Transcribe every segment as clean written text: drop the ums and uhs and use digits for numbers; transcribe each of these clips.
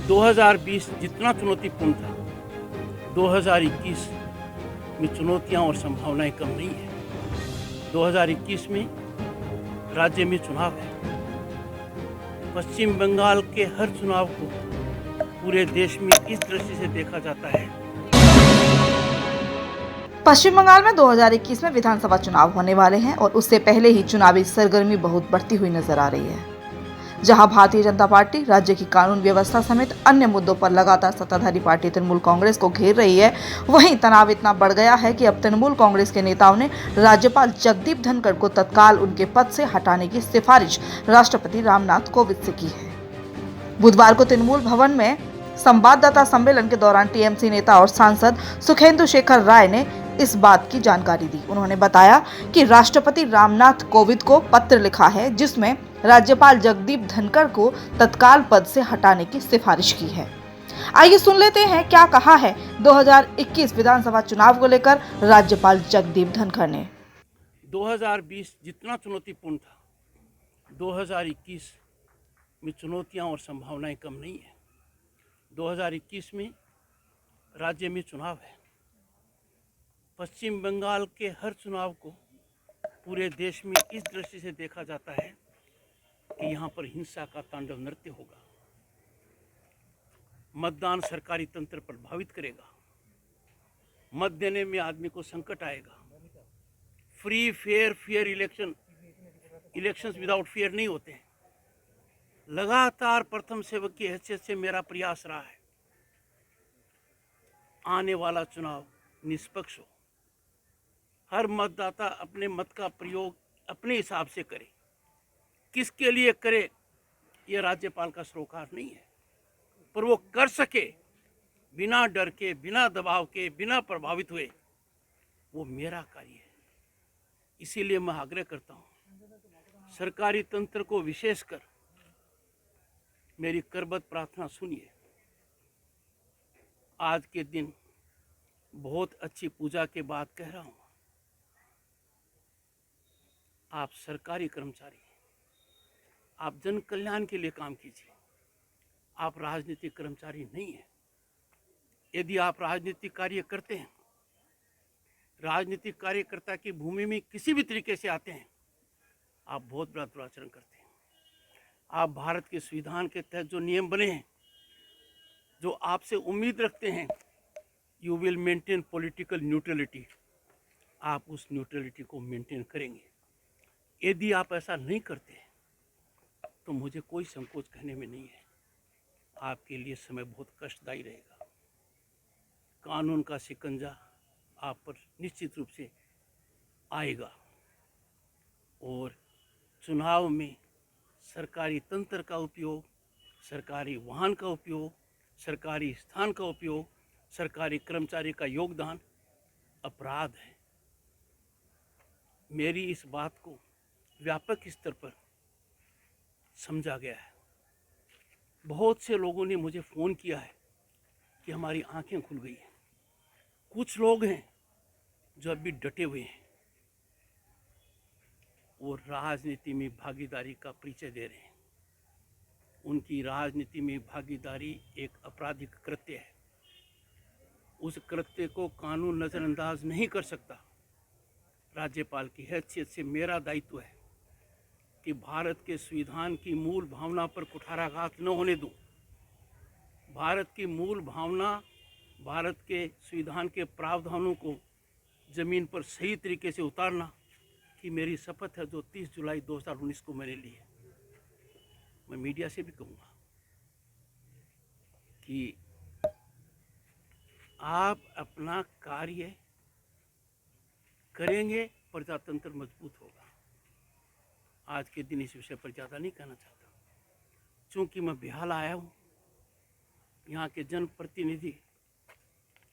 2020 जितना चुनौतीपूर्ण था, 2021 में चुनौतियां और संभावनाएं कम नहीं है। 2021 में राज्य में चुनाव है। पश्चिम बंगाल के हर चुनाव को पूरे देश में इस दृष्टि से देखा जाता है। पश्चिम बंगाल में 2021 में विधानसभा चुनाव होने वाले हैं और उससे पहले ही चुनावी सरगर्मी बहुत बढ़ती हुई नजर आ रही है। जहां भारतीय जनता पार्टी राज्य की कानून व्यवस्था समेत अन्य मुद्दों पर लगातार सत्ताधारी पार्टी तृणमूल कांग्रेस को घेर रही है, वहीं तनाव इतना बढ़ गया है कि अब तृणमूल कांग्रेस के नेताओं ने राज्यपाल जगदीप धनखड़ को तत्काल उनके पद से हटाने की सिफारिश राष्ट्रपति रामनाथ कोविंद से की है। बुधवार को तृणमूल भवन में संवाददाता सम्मेलन के दौरान टीएमसी नेता और सांसद सुखेंदु शेखर राय ने इस बात की जानकारी दी। उन्होंने बताया कि राष्ट्रपति रामनाथ कोविंद को पत्र लिखा है जिसमें राज्यपाल जगदीप धनखड़ को तत्काल पद से हटाने की सिफारिश की है। आइए सुन लेते हैं क्या कहा है 2021 विधानसभा चुनाव को लेकर राज्यपाल जगदीप धनखड़ ने। 2020 जितना चुनौतीपूर्ण था, 2021 में चुनौतियां और संभावनाएं कम नहीं है। 2021 में राज्य में चुनाव है। पश्चिम बंगाल के हर चुनाव को पूरे देश में इस दृष्टि से देखा जाता है कि यहाँ पर हिंसा का तांडव नृत्य होगा। मतदान सरकारी तंत्र प्रभावित करेगा। मत देने में आदमी को संकट आएगा। Free fair elections without fair नहीं होते हैं। लगातार प्रथम सेवक की हैसियत से मेरा प्रयास रहा है आने वाला चुनाव निष्पक्ष हो। हर मतदाता अपने मत का प्रयोग अपने हिसाब से करे। किसके लिए करे यह राज्यपाल का सरोकार नहीं है, पर वो कर सके बिना डर के, बिना दबाव के, बिना प्रभावित हुए, वो मेरा कार्य है। इसीलिए मैं आग्रह करता हूँ सरकारी तंत्र को, विशेषकर मेरी करबद्ध प्रार्थना सुनिए। आज के दिन बहुत अच्छी पूजा के बाद कह रहा हूँ, आप सरकारी कर्मचारी हैं, आप जन कल्याण के लिए काम कीजिए। आप राजनीतिक कर्मचारी नहीं हैं। यदि आप राजनीतिक कार्य करते हैं, राजनीतिक कार्यकर्ता की भूमि में किसी भी तरीके से आते हैं, आप बहुत बड़ा दुराचरण करते हैं। आप भारत के संविधान के तहत जो नियम बने हैं, जो आपसे उम्मीद रखते हैं, you will maintain political neutrality, आप उस न्यूट्रलिटी को मेंटेन करेंगे। यदि आप ऐसा नहीं करते तो मुझे कोई संकोच कहने में नहीं है, आपके लिए समय बहुत कष्टदायी रहेगा। कानून का शिकंजा आप पर निश्चित रूप से आएगा और चुनाव में सरकारी तंत्र का उपयोग, सरकारी वाहन का उपयोग, सरकारी स्थान का उपयोग, सरकारी कर्मचारी का योगदान अपराध है। मेरी इस बात को व्यापक स्तर पर समझा गया है। बहुत से लोगों ने मुझे फ़ोन किया है कि हमारी आंखें खुल गई हैं। कुछ लोग हैं जो अभी डटे हुए हैं, वो राजनीति में भागीदारी का परिचय दे रहे हैं। उनकी राजनीति में भागीदारी एक आपराधिक कृत्य है। उस कृत्य को कानून नज़रअंदाज नहीं कर सकता। राज्यपाल की हैसियत से मेरा दायित्व है कि भारत के संविधान की मूल भावना पर कुठाराघात न होने दूं। भारत की मूल भावना, भारत के संविधान के प्रावधानों को ज़मीन पर सही तरीके से उतारना की मेरी शपथ है, जो 30 जुलाई 2019 को मैंने ली है। मैं मीडिया से भी कहूँगा कि आप अपना कार्य करेंगे, प्रजातंत्र मजबूत होगा। आज के दिन इस विषय पर ज़्यादा नहीं कहना चाहता, चूँकि मैं बिहार आया हूँ। यहाँ के जनप्रतिनिधि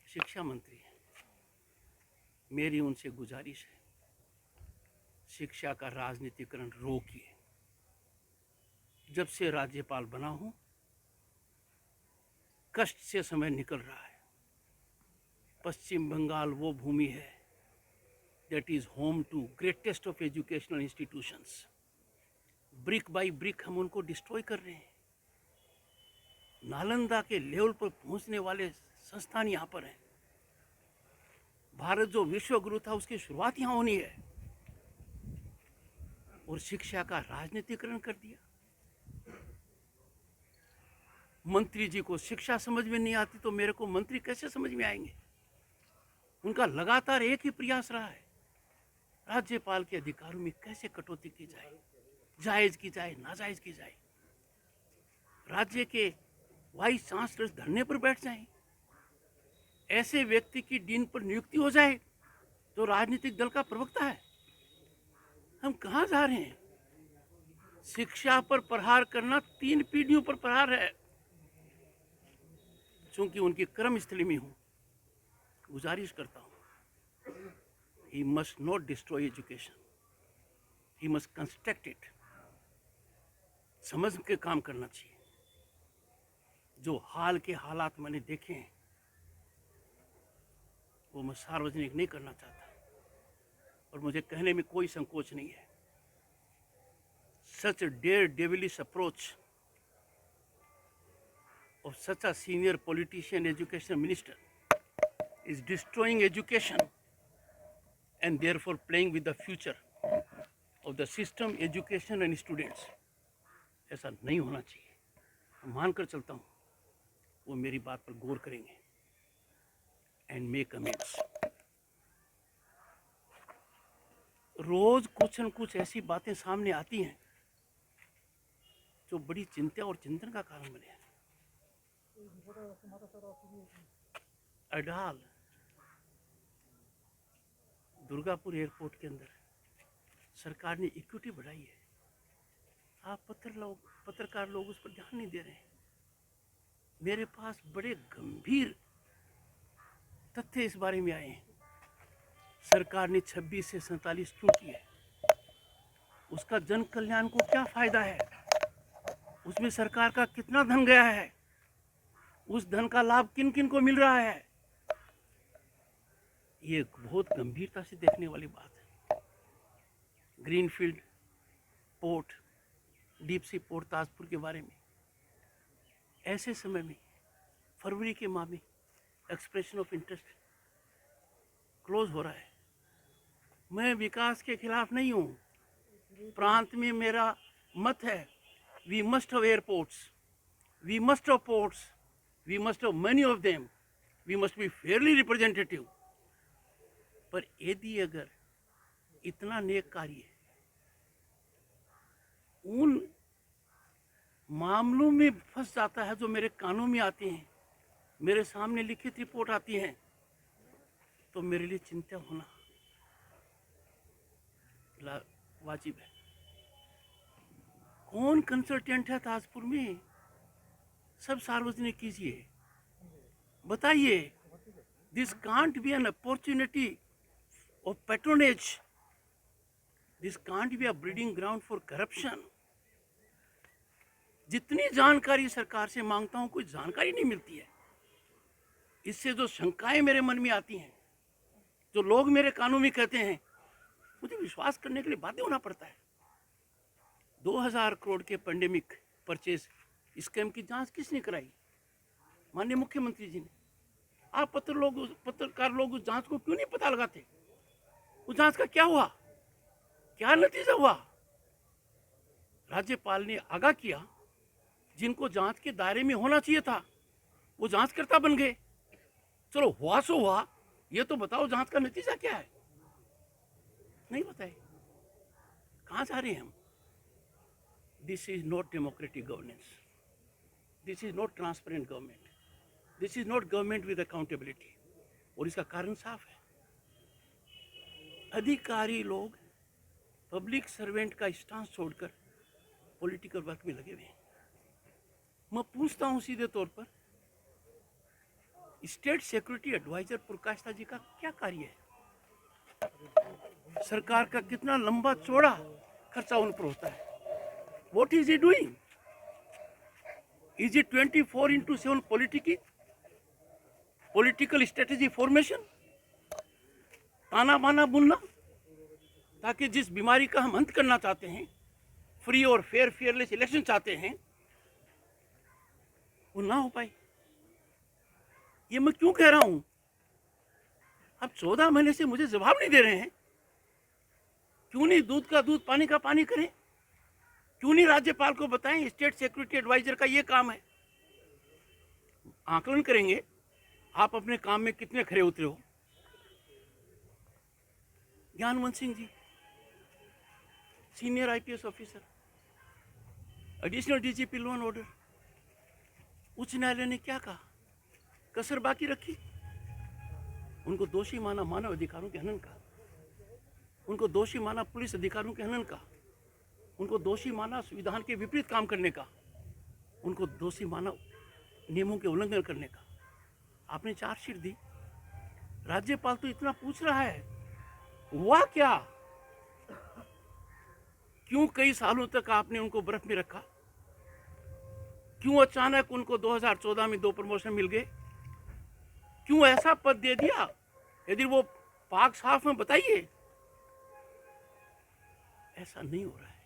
शिक्षा मंत्री हैं। मेरी उनसे गुजारिश है, शिक्षा का राजनीतिकरण रोकिए। जब से राज्यपाल बना हूँ, कष्ट से समय निकल रहा है। पश्चिम बंगाल वो भूमि है that is home to greatest of educational institutions. Brick by brick हम उनको डिस्ट्रॉय कर रहे हैं। नालंदा के लेवल पर पहुंचने वाले संस्थान यहाँ पर हैं। भारत जो विश्व गुरु था उसकी शुरुआत यहाँ होनी है, और शिक्षा का राजनीतिकरण कर दिया। मंत्री जी को शिक्षा समझ में नहीं आती तो मेरे को मंत्री कैसे समझ में आएंगे। उनका लगातार एक ही प्रयास रहा है, राज्यपाल के अधिकारों में कैसे कटौती की जाए, जायज की जाए, नाजायज की जाए। राज्य के वाइस चांसलर धरने पर बैठ जाएं, ऐसे व्यक्ति की डीन पर नियुक्ति हो जाए जो राजनीतिक दल का प्रवक्ता है। हम कहाँ जा रहे हैं? शिक्षा पर प्रहार करना 3 पीढ़ियों पर प्रहार है। चूंकि उनकी कर्मस्थली में हूँ, गुजारिश करता हूँ, he must not destroy education, he must construct it। समझ के काम करना चाहिए। जो हाल के हालात मैंने देखे हैं वो मैं सार्वजनिक नहीं करना चाहता, और मुझे कहने में कोई संकोच नहीं है। Such a daredevilish approach of such a senior politician, education minister, is destroying education and therefore playing with the future of the system, education and students। ऐसा नहीं होना चाहिए। मानकर चलता हूँ वो मेरी बात पर गौर करेंगे एंड मेक कमेंट्स। रोज कुछ न कुछ ऐसी बातें सामने आती हैं जो बड़ी चिंता और चिंतन का कारण बने हैं। अडाल दुर्गापुर एयरपोर्ट के अंदर सरकार ने इक्विटी बढ़ाई है। आप पत्रकार लोग उस पर ध्यान नहीं दे रहे हैं। मेरे पास बड़े गंभीर तथ्य इस बारे में आए हैं। सरकार ने 26 से 47 क्यों किए? उसका जन कल्याण को क्या फायदा है? उसमें सरकार का कितना धन गया है? उस धन का लाभ किन किन को मिल रहा है? ये बहुत गंभीरता से देखने वाली बात है। Greenfield port, deep sea port Tajpur के बारे में ऐसे समय में फरवरी के माह में एक्सप्रेशन ऑफ इंटरेस्ट क्लोज हो रहा है। मैं विकास के खिलाफ नहीं हूँ। प्रांत में मेरा मत है, we must have airports, we must have ports, we must have many of them, we must be fairly representative। पर यदि अगर इतना नेक कार्य उन मामलों में फंस जाता है जो मेरे कानों में आते हैं, मेरे सामने लिखित रिपोर्ट आती हैं, तो मेरे लिए चिंता होना वाजिब है। कौन कंसल्टेंट है ताजपुर में? सब सार्वजनिक कीजिए, बताइए। This can't be an opportunity of patronage, this can't be a breeding ground for corruption. जितनी जानकारी सरकार से मांगता हूं, कोई जानकारी नहीं मिलती है। इससे जो शंकाएं मेरे मन में आती हैं, जो लोग मेरे कानों में कहते हैं, मुझे विश्वास करने के लिए बाध्य होना पड़ता है। 2000 करोड़ के पेंडेमिक परचेज स्कैम की जांच किसने कराई? माननीय मुख्यमंत्री जी ने। आप पत्रकार लोग उस जांच को क्यों नहीं पता लगाते? उस जांच का क्या हुआ? क्या नतीजा हुआ? राज्यपाल ने आगाह किया, जिनको जांच के दायरे में होना चाहिए था वो जांचकर्ता बन गए। चलो हुआ सो हुआ, ये तो बताओ जांच का नतीजा क्या है? नहीं बताए। कहां जा रहे हैं हम? This is not democratic governance, this is not transparent government, this is not government with accountability. और इसका कारण साफ है, अधिकारी लोग पब्लिक सर्वेंट का स्टांस छोड़कर पॉलिटिकल वर्क में लगे हुए हैं। मैं पूछता हूं सीधे तौर पर, state security adviser Prakash ji का क्या कार्य है? सरकार का कितना लंबा चौड़ा खर्चा उन पर होता है? What is he doing? Is it 24/7 political strategy formation, ताना बाना बुनना, ताकि जिस बीमारी का हम अंत करना चाहते हैं, फ्री और फेयरलेस इलेक्शन चाहते हैं, वो ना हो पाई। ये मैं क्यों कह रहा हूं? अब 14 महीने से मुझे जवाब नहीं दे रहे हैं। क्यों नहीं दूध का दूध पानी का पानी करें? क्यों नहीं राज्यपाल को बताएं? स्टेट सिक्योरिटी एडवाइजर का ये काम है। आकलन करेंगे आप अपने काम में कितने खरे उतरे हो। Gyanwant Singh ji, senior IPS officer, additional DGP law and order, उच्च न्यायालय ने क्या कहा? कसर बाकी रखी। उनको दोषी माना मानव अधिकारों के हनन का, उनको दोषी माना पुलिस अधिकारियों के हनन का, उनको दोषी माना संविधान के विपरीत काम करने का, उनको दोषी माना नियमों के उल्लंघन करने का। आपने चार्जशीट दी। राज्यपाल तो इतना पूछ रहा है, हुआ क्या? क्यों कई सालों तक आपने उनको बर्फ में रखा? क्यों अचानक उनको 2014 में 2 प्रमोशन मिल गए? क्यों ऐसा पद दे दिया? यदि वो पाक साफ में बताइए। ऐसा नहीं हो रहा है,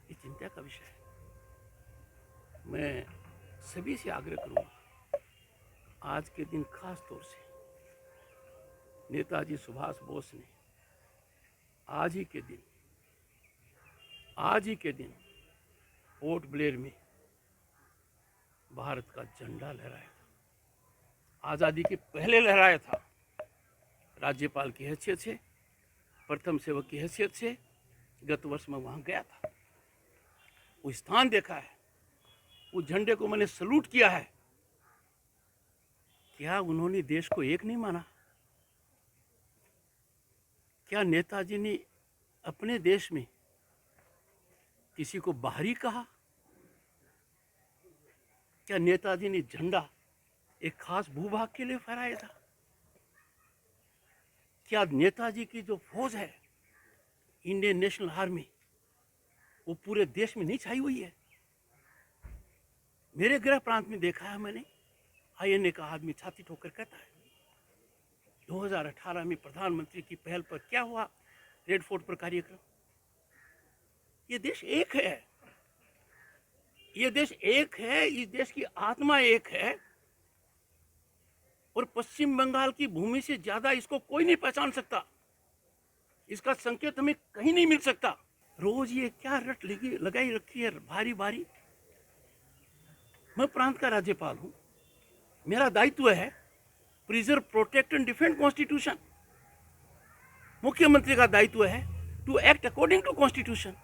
ये चिंता का विषय है। मैं सभी से आग्रह करूंगा, आज के दिन खास तौर से नेताजी सुभाष बोस ने आज ही के दिन पोर्ट ब्लेयर में भारत का झंडा लहराया था। आज़ादी के पहले लहराया था। राज्यपाल की हैसियत से, प्रथम सेवक की हैसियत से गत वर्ष में वहाँ गया था। वो स्थान देखा है, उस झंडे को मैंने सलूट किया है। क्या उन्होंने देश को एक नहीं माना? क्या नेताजी ने अपने देश में किसी को बाहरी कहा? क्या नेताजी ने झंडा एक खास भूभाग के लिए फहराया था? क्या नेताजी की जो फौज है, इंडियन नेशनल आर्मी, वो पूरे देश में नहीं छाई हुई है? मेरे गृह प्रांत में देखा है मैंने, आईएनए का आदमी छाती ठोकर कहता है 2018 में प्रधानमंत्री की पहल पर क्या हुआ रेड फोर्ट पर कार्यक्रम। ये देश एक है, ये देश एक है, इस देश की आत्मा एक है, और पश्चिम बंगाल की भूमि से ज्यादा इसको कोई नहीं पहचान सकता। इसका संकेत हमें कहीं नहीं मिल सकता। रोज ये क्या रट लगाई रखी है भारी भारी। मैं प्रांत का राज्यपाल हूं, मेरा दायित्व है preserve, protect and defend constitution. मुख्यमंत्री का दायित्व है to act according to constitution.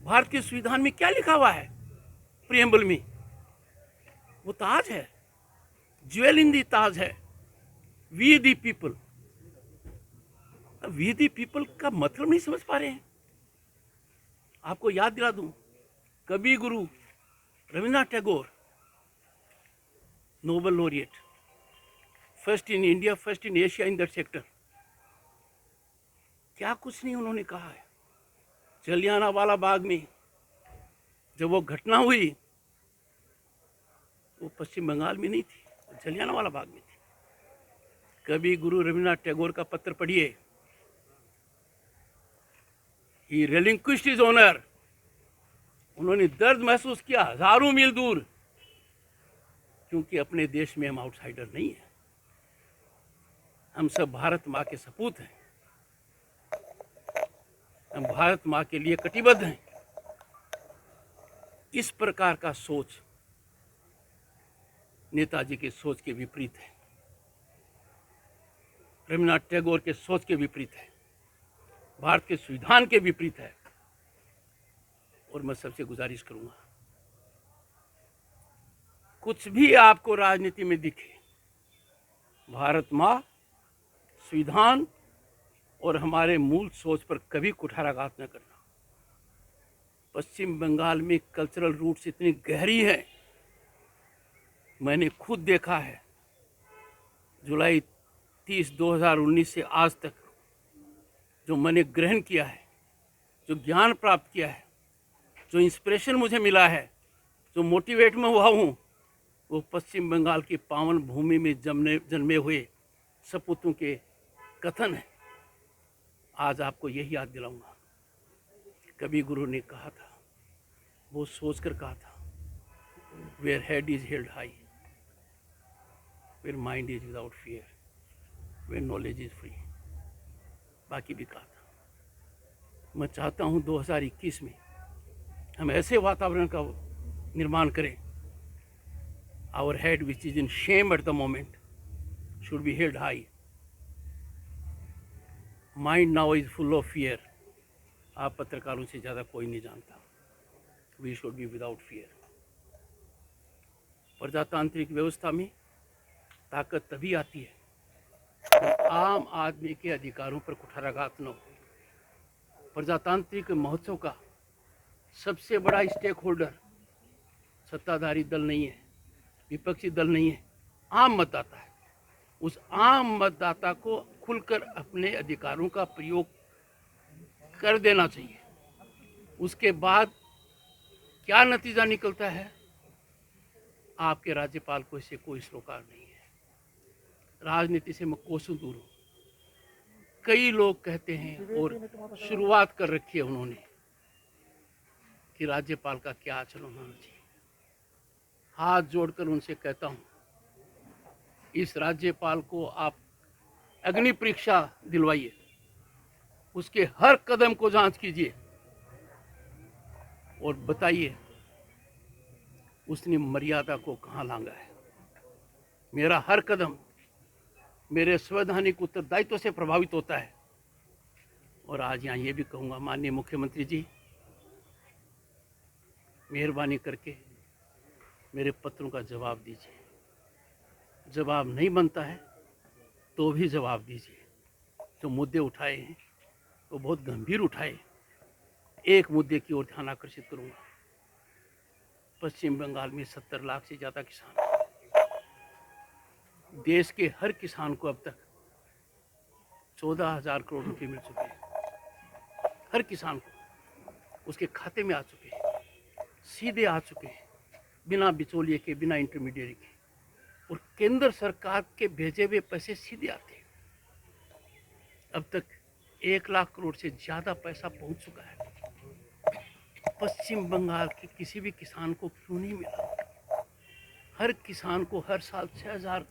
भारत के संविधान में क्या लिखा हुआ है? प्रियम्बल में वो ताज है, ज्वेल इन दी ताज है, we the people. We the people का मतलब नहीं समझ पा रहे हैं। आपको याद दिला दूं, कवि गुरु Rabindranath Tagore, Nobel laureate, first in India, first in Asia in that sector. क्या कुछ नहीं उन्होंने कहा है। जलियांवाला बाग में जब वो घटना हुई, वो पश्चिम बंगाल में नहीं थी, जलियांवाला बाग में थी। कवि गुरु रविन्द्रनाथ टैगोर का पत्र पढ़िए। ही relinquished his honor। उन्होंने दर्द महसूस किया हजारों मील दूर, क्योंकि अपने देश में हम आउटसाइडर नहीं है। हम सब भारत माँ के सपूत हैं, हम भारत माँ के लिए कटिबद्ध हैं। इस प्रकार का सोच नेताजी की सोच के विपरीत है, रविन्द्रनाथ टैगोर के सोच के विपरीत है, भारत के संविधान के विपरीत है। और मैं सबसे गुजारिश करूंगा, कुछ भी आपको राजनीति में दिखे, भारत माँ, संविधान और हमारे मूल सोच पर कभी कुठाराघात न करना। पश्चिम बंगाल में कल्चरल रूट्स इतनी गहरी है, मैंने खुद देखा है। जुलाई 30, 2019 से आज तक जो मैंने ग्रहण किया है, जो ज्ञान प्राप्त किया है, जो इंस्पिरेशन मुझे मिला है, जो मोटिवेट में हुआ हूँ, वो पश्चिम बंगाल की पावन भूमि में जन्मे हुए सपूतों के कथन है। आज आपको यही याद दिलाऊंगा, कवि गुरु ने कहा था, वो सोचकर कहा था, where head is held high, where mind is without fear, where knowledge is free. बाकी भी कहा था। मैं चाहता हूँ 2021 में हम ऐसे वातावरण का निर्माण करें, our head which is in shame at the moment should be held high. Mind now is full of fear. आप पत्रकारों से ज़्यादा कोई नहीं जानता। We should be without fear. प्रजातांत्रिक व्यवस्था में ताकत तभी आती है जब आम आदमी के अधिकारों पर कुठाराघात न हो। प्रजातांत्रिक महोत्सव का सबसे बड़ा स्टेक होल्डर सत्ताधारी दल नहीं है, विपक्षी दल नहीं है, आम मतदाता है। उस आम मतदाता को खुलकर अपने अधिकारों का प्रयोग कर देना चाहिए। उसके बाद क्या नतीजा निकलता है, आपके राज्यपाल को इससे कोई सरोकार नहीं है। राजनीति से मैं कोसों दूर हूँ। कई लोग कहते हैं और शुरुआत कर रखी है उन्होंने कि राज्यपाल का क्या आचरण होना चाहिए। हाथ जोड़कर उनसे कहता हूँ, इस राज्यपाल को आप अग्नि परीक्षा दिलवाइए, उसके हर कदम को जांच कीजिए और बताइए उसने मर्यादा को कहाँ लांघा है। मेरा हर कदम मेरे संवैधानिक उत्तरदायित्व से प्रभावित होता है। और आज यहाँ ये भी कहूँगा, माननीय मुख्यमंत्री जी, मेहरबानी करके मेरे पत्रों का जवाब दीजिए। जवाब नहीं बनता है तो भी जवाब दीजिए। जो मुद्दे उठाए हैं तो बहुत गंभीर उठाए। एक मुद्दे की ओर ध्यान आकर्षित करूँगा। पश्चिम बंगाल में 70 लाख से ज़्यादा किसान हैं। देश के हर किसान को अब तक 14,000 करोड़ रुपए मिल चुके हैं। हर किसान को उसके खाते में आ चुके हैं, सीधे आ चुके हैं, बिना बिचौलिए के, बिना इंटरमीडिएट के। और केंद्र सरकार के भेजे हुए पैसे सीधे आते हैं। अब तक 1 लाख करोड़ से ज़्यादा पैसा पहुंच चुका है। पश्चिम बंगाल के किसी भी किसान को क्यों नहीं मिला? हर किसान को हर साल 6,000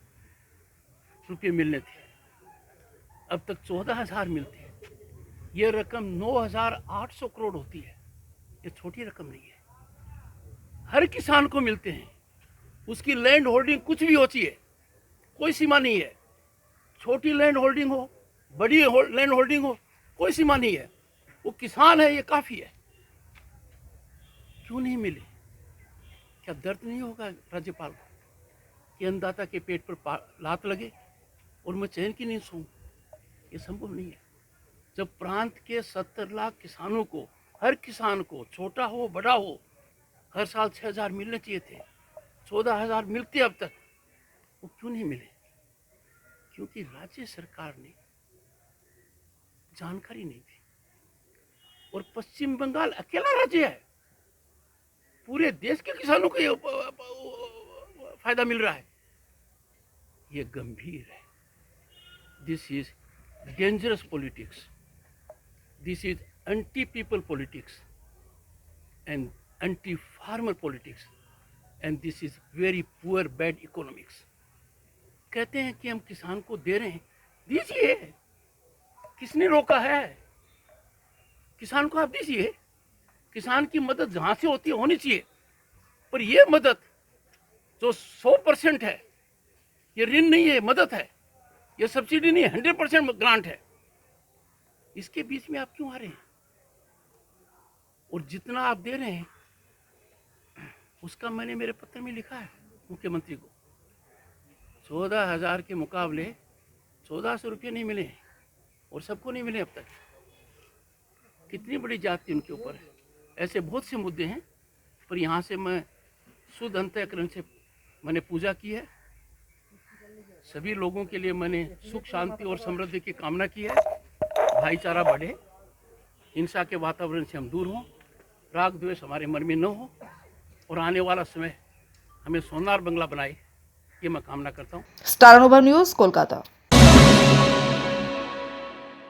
रुपये मिलने थे, अब तक 14,000 मिलते हैं। ये रकम 9,800 करोड़ होती है। ये छोटी रकम नहीं है। हर किसान को मिलते हैं। उसकी लैंड होल्डिंग कुछ भी होती है, कोई सीमा नहीं है। छोटी लैंड होल्डिंग हो, बड़ी लैंड होल्डिंग हो, कोई सीमा नहीं है। वो किसान है, ये काफ़ी है। क्यों नहीं मिले? क्या दर्द नहीं होगा राज्यपाल को कि अन्नदाता के पेट पर लात लगे और मैं चैन की नींद सोऊं? ये संभव नहीं है। जब प्रांत के 70 लाख किसानों को, हर किसान को, छोटा हो बड़ा हो, हर साल 6,000 मिलने चाहिए थे, 14,000 मिलते अब तक, वो क्यों नहीं मिले? क्योंकि राज्य सरकार ने जानकारी नहीं दी। और पश्चिम बंगाल अकेला राज्य है, पूरे देश के किसानों को ये फायदा मिल रहा है। ये गंभीर है। This is dangerous politics, this is anti people politics and anti farmer politics, and this is very poor bad economics. कहते हैं कि हम किसान को दे रहे हैं, दीजिए, किसने रोका है? किसान को आप दीजिए। किसान की मदद जहाँ से होती है होनी चाहिए, पर ये मदद जो 100% है, ये ऋण नहीं है, मदद है, ये सब्सिडी नहीं है, 100% ग्रांट है। इसके बीच में आप क्यों आ रहे हैं? और जितना आप दे रहे हैं उसका मैंने मेरे पत्र में लिखा है मुख्यमंत्री को। 14,000 के मुकाबले 1,400 रुपये नहीं मिले हैं और सबको नहीं मिले अब तक। कितनी बड़ी जाति उनके ऊपर है। ऐसे बहुत से मुद्दे हैं, पर यहाँ से मैं शुद्ध अंतःकरण से मैंने पूजा की है। सभी लोगों के लिए मैंने सुख, शांति और समृद्धि की कामना की है। भाईचारा बढ़े, हिंसा के वातावरण से हम दूर हों, राग द्वेष हमारे मन में न हो, और आने वाला समय हमें सोनार बंगला बनाए, ये मैं कामना करता हूँ। स्टार अनुभव न्यूज़, कोलकाता।